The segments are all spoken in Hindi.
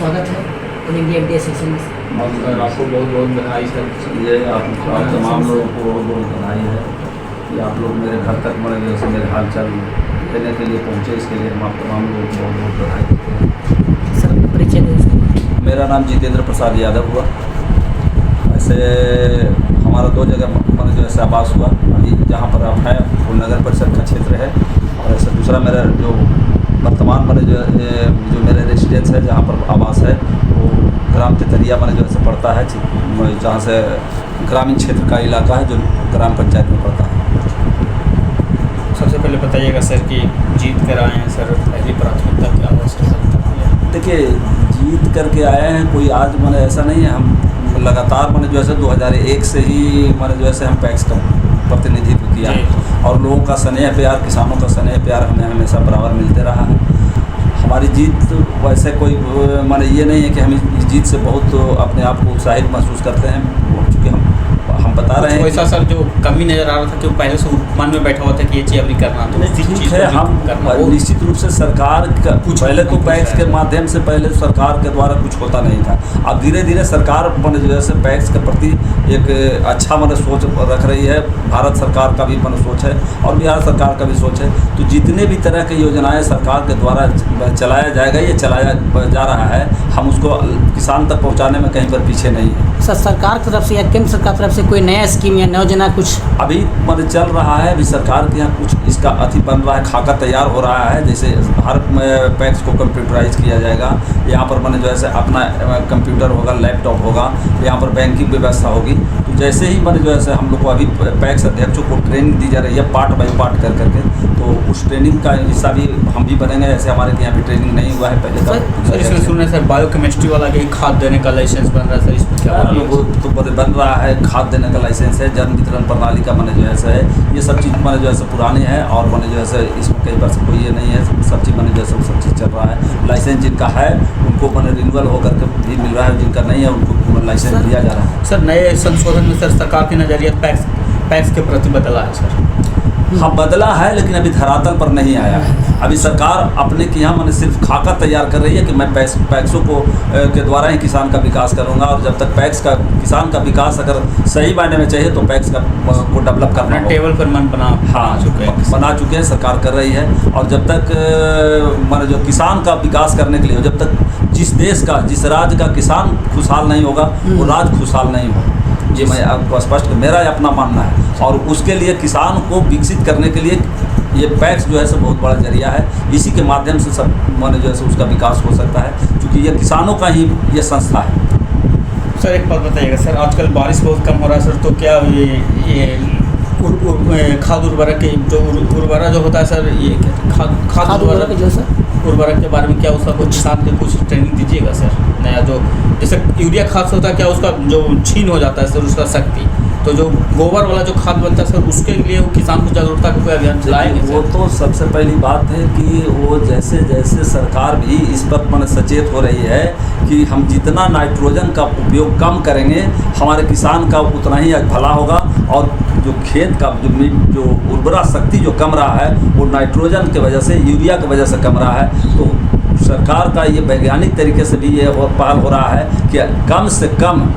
स्वागत है और इंडिया मीडिया सेक्शन में। और आपको बहुत बहुत बधाई सर। ये आप तमाम लोगों को बहुत बहुत बधाई है कि आप लोग मेरे घर तक मेरे हाल चाल देने के लिए पहुँचे। इसके लिए हम आप तमाम लोगों को बहुत बहुत बधाई देते हैं। सर परिचय दें। मेरा नाम जितेंद्र प्रसाद यादव हुआ। ऐसे हमारा 2 जगह जो ऐसे आवास हुआ। अभी जहाँ पर आप हैं वो नगर परिषद का क्षेत्र है, और ऐसे दूसरा मेरा जो वर्तमान जो मेरा रेसिडेंस है, जहाँ पर आवास है, वो ग्राम तितरिया जो ऐसे पड़ता है, जहाँ से ग्रामीण क्षेत्र का इलाका है जो ग्राम पंचायत में पड़ता है। सबसे पहले बताइएगा सर कि जीत कर आए हैं सर, पहली प्राथमिकता क्या हो सर? देखिए, जीत करके आए हैं, कोई आज ऐसा नहीं है। हम लगातार जो ऐसे 2001 से ही जो ऐसे हम पैक्स का प्रतिनिधित्व किया है, और लोगों का स्नेह प्यार, किसानों का स्नेह प्यार हमें हमेशा बराबर मिलते रहा है। हमारी जीत वैसे कोई ये नहीं है कि हम इस जीत से बहुत अपने आप को उत्साहित महसूस करते हैं, क्योंकि हम बता रहे हैं वैसा सर जो कमी नज़र आ रहा था कि वो पहले से मन में बैठा हुआ था कि ये चीज़ अभी करना, तो ठीक है। हम निश्चित रूप से सरकार का पहले तो पैक्स के माध्यम से पहले सरकार के द्वारा कुछ होता नहीं था। अब धीरे धीरे सरकार जो है पैक्स के प्रति एक अच्छा सोच रख रही है। भारत सरकार का भी सोच है और बिहार सरकार का भी सोच है। तो जितने भी तरह की योजनाएं सरकार के द्वारा चलाया जाएगा, ये चलाया जा रहा है। हम उसको किसान तक पहुँचाने में कहीं पर पीछे नहीं है। सर सरकार की तरफ से या केंद्र सरकार की तरफ से कोई नया स्कीम या योजना कुछ अभी चल रहा है? अभी सरकार के यहाँ कुछ इसका बन रहा है, खाका तैयार हो रहा है। जैसे हर पैक्स को कंप्यूटराइज किया जाएगा। यहाँ पर जो है अपना कंप्यूटर होगा, लैपटॉप होगा, यहाँ पर बैंकिंग व्यवस्था होगी। तो जैसे ही जो है हम लोग को अभी पैक्स अध्यक्षों को ट्रेनिंग दी जा रही है, पार्ट बाई पार्ट कर करके। तो उस ट्रेनिंग का हिस्सा भी हम भी बनेंगे। ऐसे हमारे यहाँ भी ट्रेनिंग नहीं हुआ है पहले सर। इसमें सुने सर बायोकेमिस्ट्री वाला कि खाद देने का लाइसेंस बन रहा है सर, इसमें क्या वो तो बन रहा है। खाद देने का लाइसेंस है, जन वितरण प्रणाली का जो है ये सब चीज़ जो है पुरानी है, और जो है इसमें कई बार से कोई ये नहीं है। सब चीज़ जो है सब चीज़ चल रहा है। लाइसेंस जिनका है उनको रिन्यूअल होकर के भी मिल रहा है, जिनका नहीं है उनको लाइसेंस दिया जा रहा है। सर नए संशोधन में सर सरकार के नज़रिया पैक्स के प्रति बदला है सर? हाँ, बदला है, लेकिन अभी धरातल पर नहीं आया है। अभी सरकार अपने के यहाँ सिर्फ खाका तैयार कर रही है कि मैं पैक्सों को के द्वारा ही किसान का विकास करूँगा। और जब तक किसान का विकास अगर सही मायने में चाहिए तो पैक्स को डेवलप करना टेबल पर बना चुके हैं, सरकार कर रही है। और जब तक जो किसान का विकास करने के लिए, जब तक जिस राज्य का किसान खुशहाल नहीं होगा वो राज्य खुशहाल नहीं होगा। ये मैं आपको स्पष्ट, मेरा अपना मानना है। और उसके लिए किसान को विकसित करने के लिए ये पैक्स जो है बहुत बड़ा जरिया है। इसी के माध्यम से सब जो है उसका विकास हो सकता है, क्योंकि ये किसानों का ही ये संस्था है। सर एक बात बताइएगा सर, आजकल बारिश बहुत कम हो रहा है सर, तो क्या ये खाद उर्वरक जो उर्वरक जो होता है सर, ये खाद उर्वरक जो सर उर्वरक के बारे में क्या उसका कुछ किसान के कुछ ट्रेनिंग दीजिएगा सर? नया जो जैसे यूरिया खाद से होता है, क्या उसका जो छीन हो जाता है सर उसका शक्ति, तो जो गोबर वाला जो खाद बनता है सर उसके लिए वो किसान को जागरूकता का कोई अभियान चलाएंगे? वो तो सबसे पहली बात है कि वो जैसे जैसे सरकार भी इस पर सचेत हो रही है कि हम जितना नाइट्रोजन का उपयोग कम करेंगे हमारे किसान का उतना ही भला होगा। और जो खेत का जो उर्वरा शक्ति जो कम रहा है वो नाइट्रोजन की वजह से, यूरिया की वजह से कम रहा है। तो सरकार का ये वैज्ञानिक तरीके से भी ये पहल हो रहा है कि कम से कम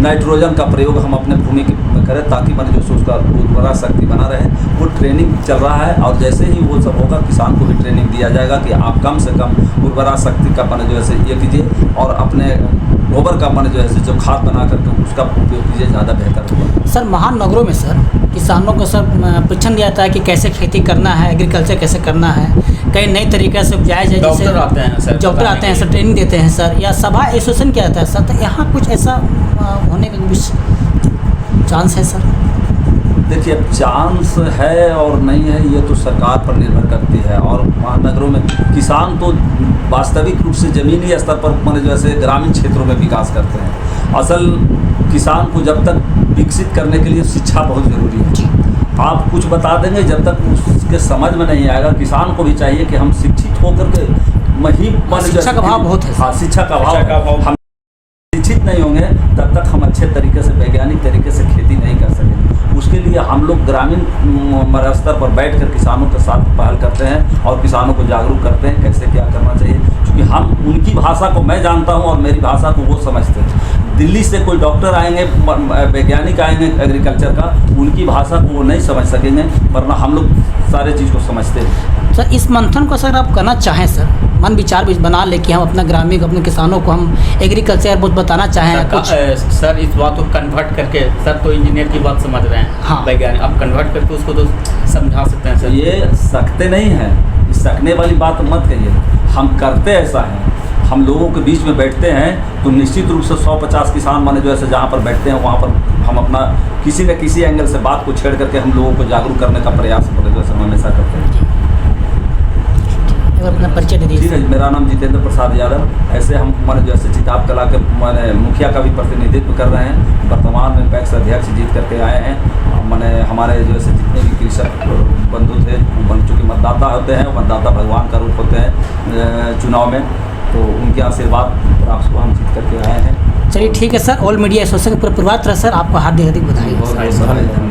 नाइट्रोजन का प्रयोग हम अपने भूमि में करें, ताकि जो उसका उर्वरा शक्ति बना रहे। वो ट्रेनिंग चल रहा है, और जैसे ही वो सब होगा किसान को भी ट्रेनिंग दिया जाएगा कि आप कम से कम उर्वरा शक्ति का जो है ये कीजिए, और अपने गोबर का जो है जो खाद बना करके उसका उपयोग कीजिए, ज़्यादा बेहतर होगा। सर महानगरों में सर किसानों को सर प्रशिक्षण दिया जाता है कि कैसे खेती करना है, एग्रीकल्चर कैसे करना है, कई नई तरीके से उपजाया जाए। जैसे डॉक्टर आते हैं सर, ट्रेनिंग देते हैं सर, या सभा एसोसिएशन किया जाता है सर। तो यहाँ कुछ ऐसा होने का कुछ चांस है सर? देखिए, अब चांस है और नहीं है ये तो सरकार पर निर्भर करती है। और महानगरों में किसान तो वास्तविक रूप से ज़मीनी स्तर पर जैसे ग्रामीण क्षेत्रों में विकास करते हैं। असल किसान को जब तक विकसित करने के लिए शिक्षा बहुत ज़रूरी है। आप कुछ बता देंगे, जब तक उसके समझ में नहीं आएगा। किसान को भी चाहिए कि हम शिक्षित होकर के शिक्षा का अभाव बहुत है। हाँ, शिक्षा का अभाव। हम शिक्षित नहीं होंगे तब तक हम अच्छे तरीके से, वैज्ञानिक तरीके से खेती नहीं कर सकेंगे। उसके लिए हम लोग ग्रामीण स्तर पर बैठकर किसानों के साथ पहल करते हैं और किसानों को जागरूक करते हैं कैसे क्या करना चाहिए। कि हम उनकी भाषा को मैं जानता हूँ और मेरी भाषा को वो समझते हैं। दिल्ली से कोई डॉक्टर आएंगे, वैज्ञानिक आएंगे एग्रीकल्चर का, उनकी भाषा को वो नहीं समझ सकेंगे, वरना हम लोग सारे चीज़ को समझते हैं। सर इस मंथन को सर आप करना चाहें सर, मन विचार भी बना ले कि हम अपना ग्रामीण अपने किसानों को हम एग्रीकल्चर बहुत बताना चाहें कुछ। सर इस बात को कन्वर्ट करके, सर तो इंजीनियर की बात समझ रहे हैं, हाँ वैज्ञानिक, आप कन्वर्ट करके उसको तो समझा सकते हैं सर। ये सकते नहीं हैं, सकने वाली बात मत कहिए, हम करते ऐसा है। हम लोगों के बीच में बैठते हैं तो निश्चित रूप से 150 किसान माने जो ऐसे जहाँ पर बैठते हैं वहाँ पर हम अपना किसी न किसी एंगल से बात को छेड़ करके हम लोगों को जागरूक करने का प्रयास जो है हमेशा करते हैं। अपना परिचय दे ठीक दीजिए। है, मेरा नाम जितेंद्र प्रसाद यादव। ऐसे हम माने जो ऐसे चिताब कला के माने मुखिया का भी प्रतिनिधित्व कर रहे हैं। वर्तमान में पैक्स अध्यक्ष जीत करके आए हैं। माने हमारे जो ऐसे जितने भी कृषक बंधु थे, बन चुके मतदाता होते हैं, मतदाता भगवान का रूप होते हैं चुनाव में, तो उनके आशीर्वाद प्राप्त को हम जीत करके आए हैं। चलिए ठीक है सर, ऑल मीडिया एसोसिएशन के पूरे परिवार तरफ सर आपको हार्दिक बधाई। बहुत बहुत धन्यवाद।